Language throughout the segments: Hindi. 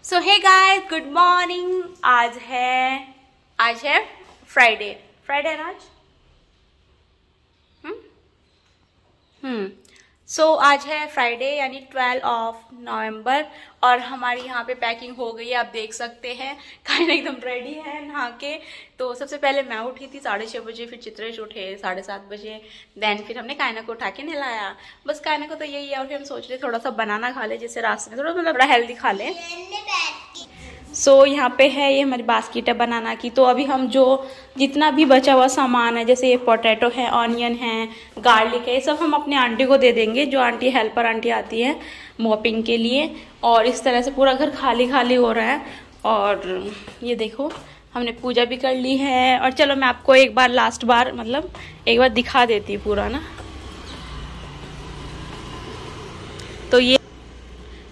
सो हे गाइस, गुड मॉर्निंग। आज है फ्राइडे ना आज। सो आज है फ्राइडे यानी 12 नवंबर और हमारी यहाँ पे पैकिंग हो गई है। आप देख सकते हैं कायना एकदम रेडी है नहा के। तो सबसे पहले मैं उठी थी 6:30 बजे, फिर चित्रेश उठे 7:30 बजे। देन फिर हमने कायना को उठा के नहलाया। बस कायना को तो यही है। और फिर हम सोच रहे थोड़ा सा बनाना खा ले, जिससे रास्ते में थोड़ा मतलब बड़ा हेल्दी खा ले। सो यहाँ पे है ये हमारी बास्केट है बनाना की। तो अभी हम जो जितना भी बचा हुआ सामान है, जैसे ये पोटैटो है, ऑनियन है, गार्लिक है, ये सब हम अपने आंटी को दे देंगे, जो आंटी हेल्पर आंटी आती है मॉपिंग के लिए। और इस तरह से पूरा घर खाली खाली हो रहा है। और ये देखो हमने पूजा भी कर ली है। और चलो मैं आपको एक बार लास्ट बार मतलब एक बार दिखा देती हूँ पूरा ना।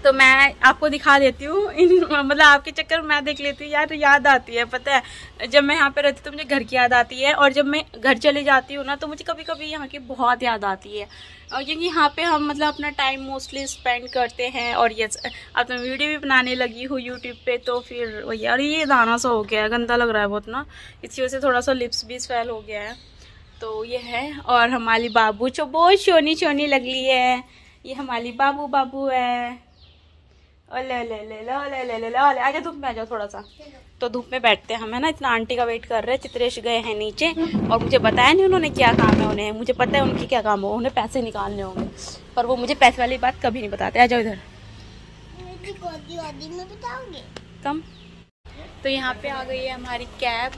तो मैं आपको दिखा देती हूँ मतलब आपके चक्कर में मैं देख लेती हूँ यार, याद आती है। पता है जब मैं यहाँ पे रहती हूँ तो मुझे घर की याद आती है, और जब मैं घर चली जाती हूँ ना तो मुझे कभी कभी यहाँ की बहुत याद आती है। और क्योंकि यहाँ पे हम मतलब अपना टाइम मोस्टली स्पेंड करते हैं। और ये अब तो वीडियो भी बनाने लगी हूँ यूट्यूब पे, तो फिर वही। और ये दाना सा हो गया है, गंदा लग रहा है बहुत ना, इसी वजह से थोड़ा सा लिप्स भी स्वेल हो गया है। तो ये है। और हमारी बाबू जो बहुत सोनी सोनी लग रही है, ये हमारी बाबू है। ओले ले ले ले ले ले ले ले आजा, धूप में आ जाओ थोड़ा सा। तो धूप में बैठते हैं हम, है ना। इतना आंटी का वेट कर रहे हैं। चित्रेश गए हैं नीचे और मुझे बताया नहीं उन्होंने क्या काम है उन्हें। मुझे पता है उनकी क्या काम हो, उन्हें पैसे निकालने होंगे, पर वो मुझे पैसे वाली बात कभी नहीं बताते। आ जाओ इधर कम। तो यहाँ पे आ गई है हमारी कैब।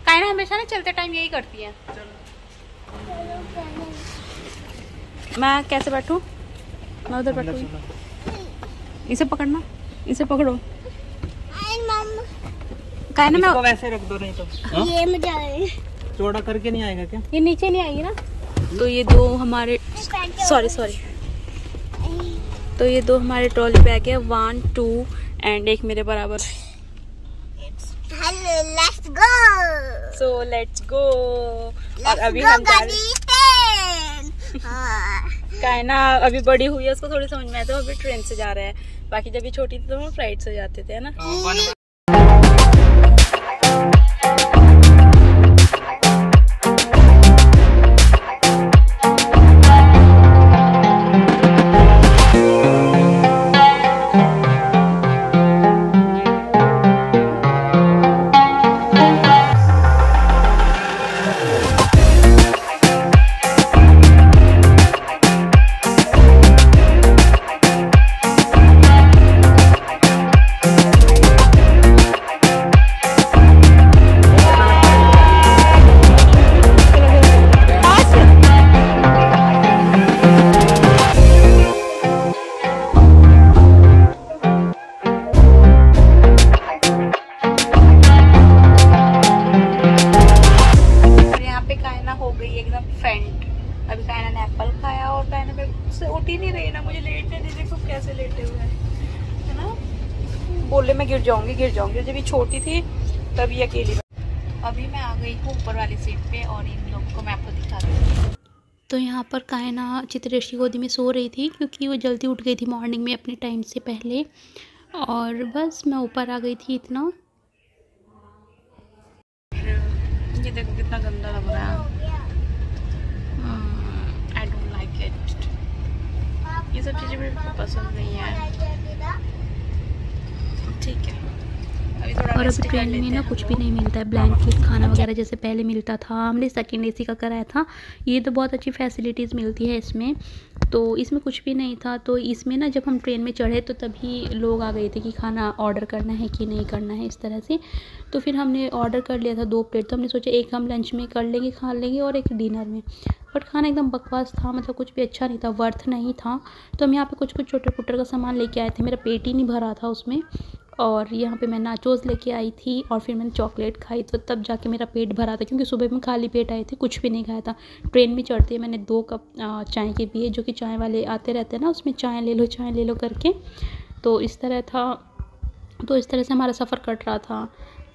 कायना हमेशा ना चलते टाइम यही करती है। मैं कैसे बैठूं? मैं उधर बैठूंगी। इसे पकड़ना, इसे पकड़ो। कायना मैं वैसे रख दो, नहीं तो ये मुझे चौड़ा करके नहीं आएगा क्या? ये नीचे नहीं आएगी ना। तो ये दो हमारे सॉरी तो ये दो हमारे ट्रॉली बैग है, 1 2 एंड एक मेरे बराबर। Let's go. So let's go. और अभी हम जा रहे कायना अभी बड़ी हुई है, उसको थोड़ी समझ में आया तो अभी ट्रेन से जा रहे हैं। बाकी जब भी छोटी थी तो हम फ्लाइट से जाते थे, है ना। अभी कायना ने एप्पल खाया और कायना में से उठ ही नहीं रही ना, मुझे लेटने दे। देखो कैसे लेटे हुए है ना। बोले मैं गिर जाऊंगी जब ये छोटी थी तभी अकेली। अभी मैं आ गई हूँ ऊपर वाली सीट पे और इन लोगों को मैं आपको दिखा दूँ। तो यहाँ पर कायना चित्रेश की गोदी में सो रही थी, क्योंकि वो जल्दी उठ गई थी मॉर्निंग में अपने टाइम से पहले। और बस मैं ऊपर आ गई थी इतना। ये देखो कितना गंदा लग रहा है। ये सब चीज़ें मेरे को पसंद नहीं है। ठीक है, अभी थोड़ा और अभी ट्रेन में ना कुछ भी नहीं मिलता है, ब्लैंकेट खाना वगैरह जैसे पहले मिलता था। हमने सेकंड एसी का कराया था, ये तो बहुत अच्छी फैसिलिटीज़ मिलती है इसमें। तो इसमें कुछ भी नहीं था। तो इसमें ना जब हम ट्रेन में चढ़े तो तभी लोग आ गए थे कि खाना ऑर्डर करना है कि नहीं करना है, इस तरह से। तो फिर हमने ऑर्डर कर लिया था 2 प्लेट। तो हमने सोचा एक हम लंच में कर लेंगे, खा लेंगे, और एक डिनर में। बट खाना एकदम बकवास था, मतलब कुछ भी अच्छा नहीं था, वर्थ नहीं था। तो हम यहाँ पे कुछ छोटे पुटर का सामान लेके आए थे, मेरा पेट ही नहीं भरा था उसमें। और यहाँ पे मैं नाचोस लेके आई थी और फिर मैंने चॉकलेट खाई, तो तब जाके मेरा पेट भरा था, क्योंकि सुबह में खाली पेट आई थी, कुछ भी नहीं खाया था। ट्रेन में चढ़ते ही मैंने 2 कप चाय के पिए, जो कि चाय वाले आते रहते हैं ना, उसमें चाय ले लो करके। तो इस तरह था। तो इस तरह से हमारा सफ़र कट रहा था,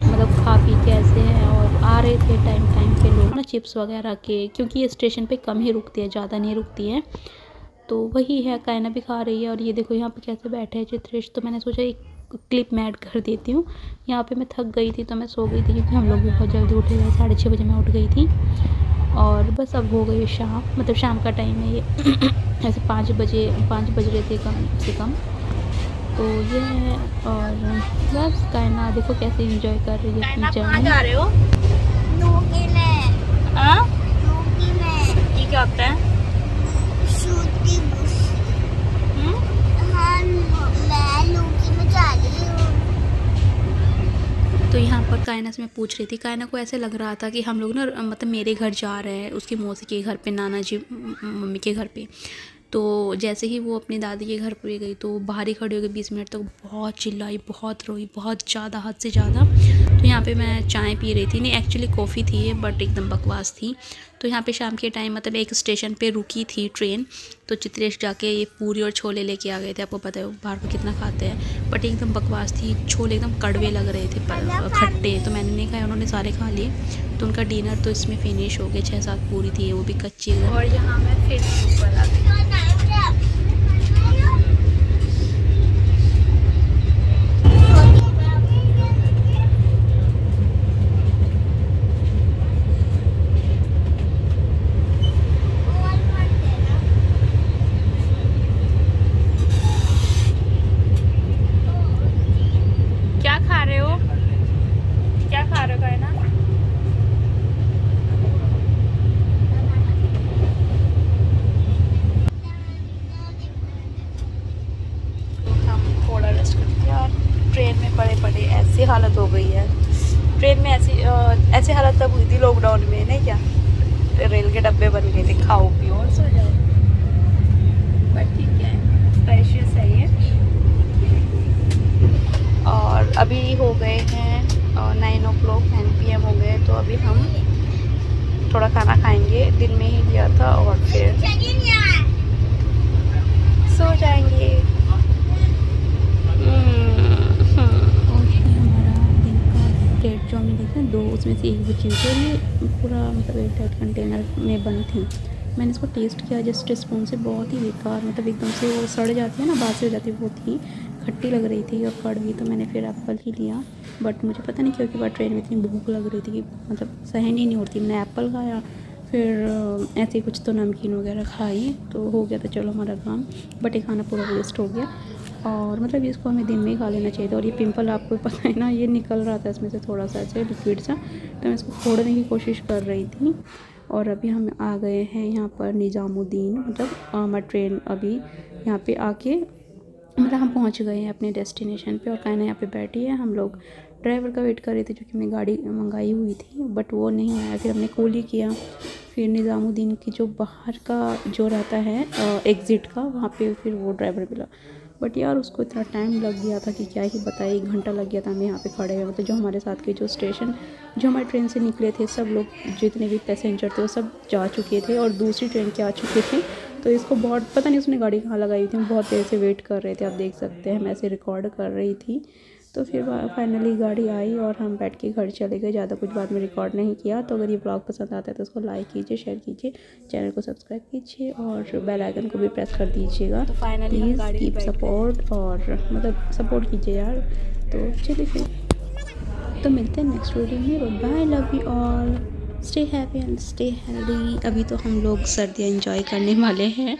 मतलब खा पी के ऐसे हैं। और आ रहे थे टाइम पे लोग ना चिप्स वगैरह के, क्योंकि ये स्टेशन पे कम ही रुकती है, ज़्यादा नहीं रुकती है। तो वही है, कायना भी खा रही है। और ये देखो यहाँ पे कैसे बैठे हैं चित्रेश। तो मैंने सोचा एक क्लिप में ऐड कर देती हूँ। यहाँ पे मैं थक गई थी तो मैं सो गई थी, क्योंकि हम लोग भी बहुत जल्दी उठे गए, 6:30 बजे मैं उठ गई थी। और बस अब हो गई शाम, मतलब शाम का टाइम है ये ऐसे 5 बज रहे थे कम से कम। तो ये है। और बस कायना देखो कैसे एंजॉय कर रही है अपनी जर्नी। जा रहे हो? लूकी में। हाँ, लूकी में। ये क्या होता है? शूटिंग। हाँ, मैं लूकी में जा रही हूँ। तो यहाँ पर कायना से मैं पूछ रही थी, कायना को ऐसे लग रहा था कि हम लोग ना मतलब मेरे घर जा रहे हैं, उसकी मौसी के घर पे, नाना जी मम्मी के घर पे। तो जैसे ही वो अपनी दादी के घर पे गई तो बाहर ही खड़ी हो गई 20 मिनट तक, बहुत चिल्लाई, बहुत रोई, बहुत ज़्यादा, हद से ज़्यादा। तो यहाँ पे मैं चाय पी रही थी, नहीं एक्चुअली कॉफ़ी थी ये, बट एकदम बकवास थी। तो यहाँ पे शाम के टाइम मतलब एक स्टेशन पे रुकी थी ट्रेन, तो चित्रेश जाके ये पूरी और छोले लेके आ गए थे। आपको पता है वो बाहर को कितना खाते हैं, बट एकदम बकवास थी। छोले एकदम कड़वे लग रहे थे, खट्टे। तो मैंने नहीं खाया, उन्होंने सारे खा लिए। तो उनका डिनर तो इसमें फिनिश हो गया। 6-7 पूरी थी, वो भी कच्ची। और यहाँ मैं फिर ऊपर आ गई। क्या खा रहे हो कायना? हम थोड़ा रेस्ट करते हैं। और ट्रेन में पड़े ऐसी हालत हो गई है। ट्रेन में ऐसी हालत तब हुई थी लॉकडाउन में, नहीं क्या? रेल के डब्बे बन गए थे, खाओ पियो और सो जाओ। बट ठीक है, स्पेशियस है ये। और अभी हो गए हैं 9 o'clock, 9 PM हो गए। तो अभी हम थोड़ा खाना खाएंगे, दिन में ही लिया था, और फिर सो जाएंगे। हमारा दिन का प्लेट जो हमने देखा 2, उसमें से 1 बची हुई थी। ये पूरा मतलब एयरटाइट कंटेनर में बनी थी। मैंने इसको टेस्ट किया जस्ट स्पून से, बहुत ही बेकार, मतलब एकदम से वो सड़ जाती है ना, बासी हो जाती है, बहुत ही खट्टी लग रही थी और कड़वी। तो मैंने फिर एप्पल ही लिया, बट मुझे पता नहीं क्यों कि बाद ट्रेन में इतनी भूख लग रही थी कि मतलब सहन ही नहीं होती। मैंने एप्पल खाया, फिर ऐसे कुछ तो नमकीन वगैरह खाई, तो हो गया था चलो हमारा काम। बट ये खाना पूरा वेस्ट हो गया। और मतलब इसको हमें दिन में ही खा लेना चाहिए था। और ये पिंपल आपको पता है ना, ये निकल रहा था इसमें से थोड़ा सा ऐसे लिक्विड सा, तो मैं इसको फोड़ने की कोशिश कर रही थी। और अभी हम आ गए हैं यहाँ पर निज़ामुद्दीन, मतलब हमारा ट्रेन अभी यहाँ पे आके, मतलब हम पहुँच गए हैं अपने डेस्टिनेशन पे। और कायना यहाँ पे बैठी है, हम लोग ड्राइवर का वेट कर रहे थे, जो कि हमने गाड़ी मंगाई हुई थी, बट वो नहीं आया। फिर हमने कॉल ही किया, फिर निज़ामुद्दीन की जो बाहर का जो रहता है एग्ज़िट का, वहाँ पे फिर वो ड्राइवर मिला। बट यार उसको इतना टाइम लग गया था कि क्या ही बताए, 1 घंटा लग गया था हमें यहाँ पे खड़े हुए। मतलब जो हमारे साथ के जो स्टेशन, जो हमारे ट्रेन से निकले थे, सब लोग जितने भी पैसेंजर थे वो सब जा चुके थे और दूसरी ट्रेन के आ चुके थे। तो इसको बहुत पता नहीं उसने गाड़ी कहाँ लगाई थी, हम बहुत देर से वेट कर रहे थे। आप देख सकते हैं, मैं ऐसे रिकॉर्ड कर रही थी। तो फिर फाइनली गाड़ी आई और हम बैठ के घर चले गए। ज़्यादा कुछ बाद में रिकॉर्ड नहीं किया। तो अगर ये ब्लॉग पसंद आता है तो उसको लाइक कीजिए, शेयर कीजिए, चैनल को सब्सक्राइब कीजिए और बेल आइकन को भी प्रेस कर दीजिएगा। तो फाइनली प्लीज़ कीप सपोर्ट, और मतलब सपोर्ट कीजिए यार। तो चलिए फिर तो मिलते हैं नेक्स्ट वीडियो में। Bye, love you all, stay happy and stay healthy. अभी तो हम लोग सर्दियाँ एंजॉय करने वाले हैं।